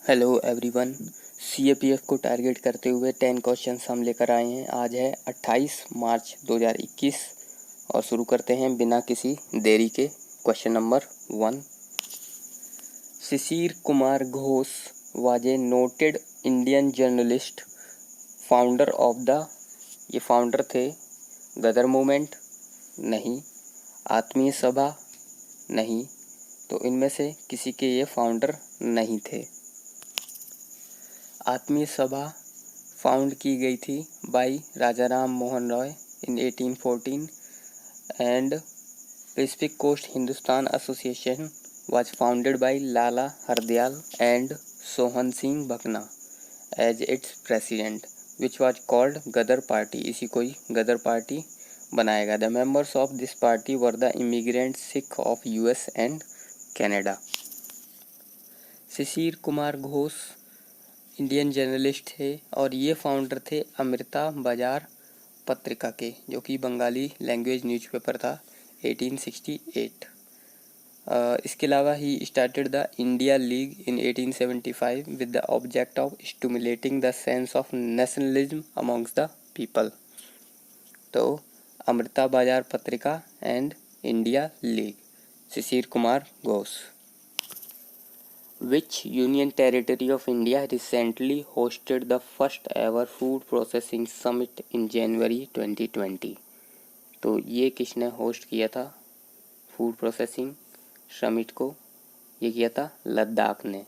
Hello everyone. CAPF को target करते हुए 10 क्वेश्चंस हम लेकर आए हैं। आज है 28 मार्च 2021 और शुरू करते हैं बिना किसी देरी के। Question number 1। Shishir Kumar Ghosh was a noted Indian journalist, founder of the. ये फाउंडर थे गदर मूवमेंट? नहीं। आत्मीय सभा? नहीं। तो इनमें से किसी के ये फाउंडर नहीं थे। आत्मीय सभा फाउंड की गई थी by Raja Ram Mohan Roy in 1814 and Pacific Coast Hindustan Association was founded by Lala Hardayal and Sohan Singh Bhakna as its president, which was called Ghadar party. इसी को ही गदर पार्टी बनाया गया। The members of this party were the immigrant Sikh of US and Canada। Shishir Kumar Ghosh Indian journalist थे और ये founder थे अमृता बाजार पत्रिका के, जो कि बंगाली लैंग्वेज न्यूज़पेपर था 1868। इसके अलावा he started the India league in 1875 with the object of stimulating the sense of nationalism amongst the people. तो अमृता बाजार पत्रिका and India league, Shishir Kumar Ghosh. Which Union Territory of India recently hosted the first ever food processing summit in January 2020? तो ये किसने host किया था food processing summit को? ये किया था लद्दाख ने।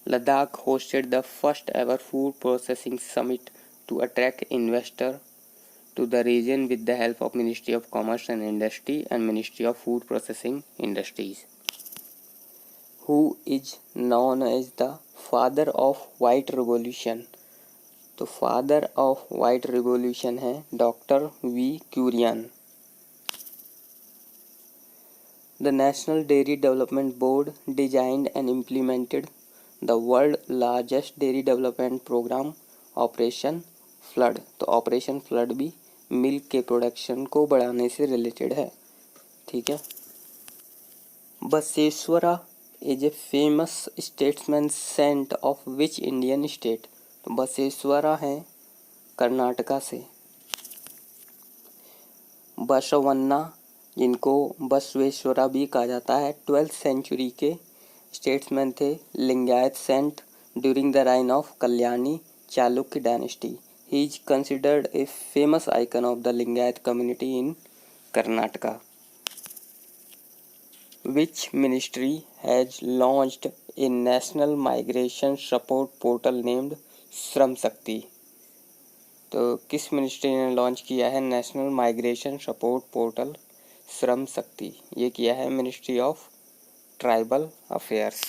Ladakh hosted the first ever food processing summit to attract investor to the region with the help of Ministry of Commerce and Industry and Ministry of Food Processing Industries। Who is known as the father of white revolution? तो father of white revolution है doctor V Kurien. The national dairy development board designed and implemented the world largest dairy development programme operation flood. तो operation flood भी milk के production को बढ़ाने से related है। ठीक है। बसेश्वरा is a famous statesman saint of which Indian state? तो बसेश्वरा हैं कर्नाटका से। बसवन्ना, जिनको बसवेश्वरा भी कहा जाता है, 12th सेंचुरी के स्टेट्समैन थे, Lingayat saint during the reign of Kalyani Chalukya dynasty. He is considered a famous icon of the Lingayat community in Karnataka. Which ministry has launched a national migration support portal named Shram Shakti? तो किस मिनिस्ट्री ने लॉन्च किया है national migration support portal Shram Shakti? ये किया है ministry of tribal affairs.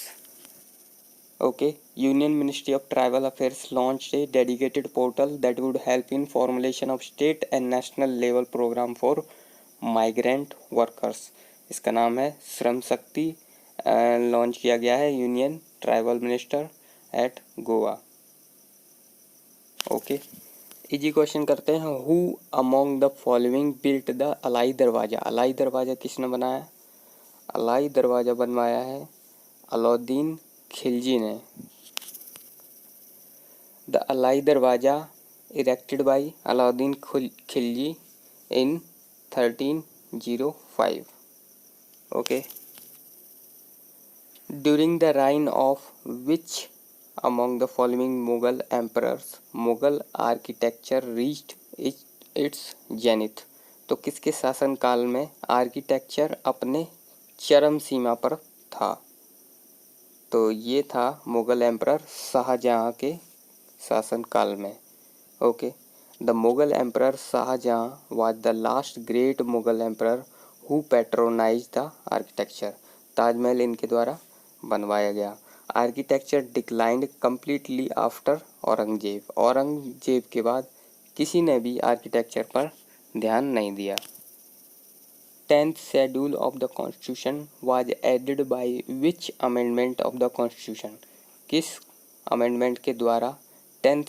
Okay. Union ministry of tribal affairs launched a dedicated portal that would help in formulation of state and national level program for migrant workers. इसका नाम है Shram Shakti. Launch किया गया है union tribal minister at Goa. Okay. Easy question करते हैं। Who among the following built the Alai Darwaza? Alai दरवाज़ा किसने बनाया? अलाई दरवाज़ा बनवाया है अलाउद्दीन खिलजी ने। द अलाई दरवाज़ा erected by Alauddin Khilji in 1305। Okay. During the reign of which among the following Mughal emperors Mughal architecture reached its zenith? तो किसके शासन काल में आर्किटेक्चर अपने चरम सीमा पर था? तो ये था मुगल एम्परर शाहजहाँ के शासन काल में। Okay. The Mughal emperor Shahjahan was the last great Mughal emperor who patronize the architecture. Taj Mahal इनके द्वारा बनवाया गया। Architecture declined completely after Aurangzeb. Aurangzeb के बाद किसी ने भी आर्किटेक्चर पर ध्यान नहीं दिया। 10th schedule of the constitution was added by which amendment of the constitution? किस अमेंडमेंट के द्वारा 10th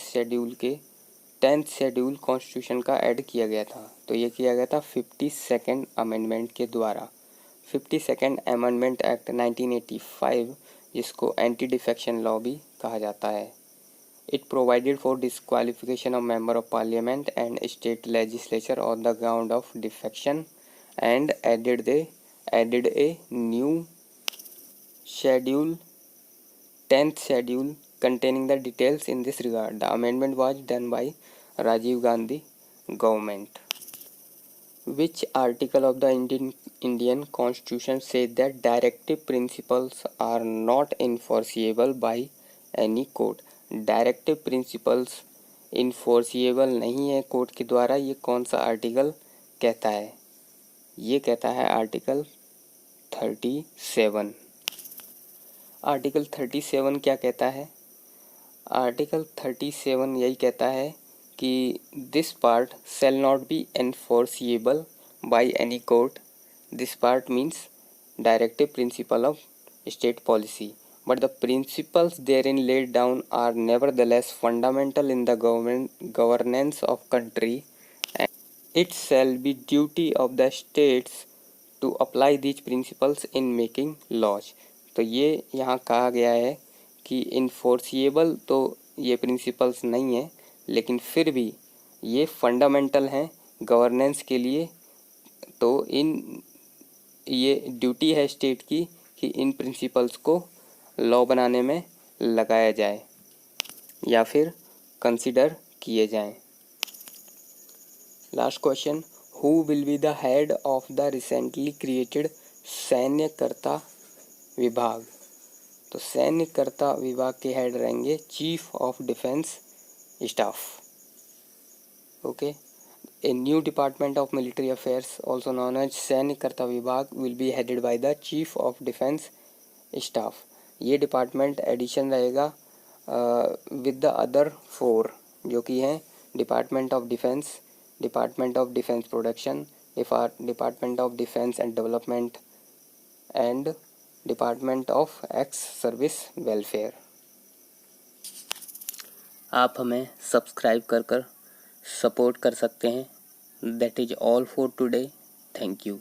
शेड्यूल कॉन्स्टिट्यूशन का ऐड किया गया था? तो ये किया गया था 52nd अमेंडमेंट के द्वारा। 52nd अमेंडमेंट एक्ट 1985 जिसको एंटी डिफेक्शन लॉ भी कहा जाता है। It provided for disqualification of member of parliament and state legislature on the ground of defection and added a new schedule, 10th schedule, containing the details in this regard. The amendment was done by Rajiv Gandhi government. Which article of the Indian Constitution says that directive principles are not enforceable by any court? Directive principles enforceable नहीं है court के द्वारा, ये कौन सा article कहता है? ये कहता है आर्टिकल 37। आर्टिकल 37 क्या कहता है? आर्टिकल 37 यही कहता है कि this part shall not be enforceable by any court. This part means directive principle of state policy, but the principles therein laid down are nevertheless fundamental in the governance of country, and it shall be duty of the states to apply these principles in making laws. तो ये यहाँ कहा गया है कि enforceable तो ये principles नहीं है, लेकिन फिर भी ये फंडामेंटल हैं गवर्नेंस के लिए। तो ये ड्यूटी है स्टेट की कि इन प्रिंसिपल्स को लॉ बनाने में लगाया जाए या फिर कंसिडर किए जाएं। Last question, who will be the head of the recently created सैन्यकर्ता विभाग? तो सैन्यकर्ता विभाग के हेड रहेंगे chief of defence staff. Okay, a new department of military affairs also known as सैन्यकर्ता विभाग will be headed by the chief of defence staff. ये डिपार्टमेंट एडिशन रहेगा विद द अदर 4 जो कि हैं department of defence production, department of defence and development and department of ex service welfare. आप हमें subscribe कर सपोर्ट कर सकते हैं। That is all for today. Thank you.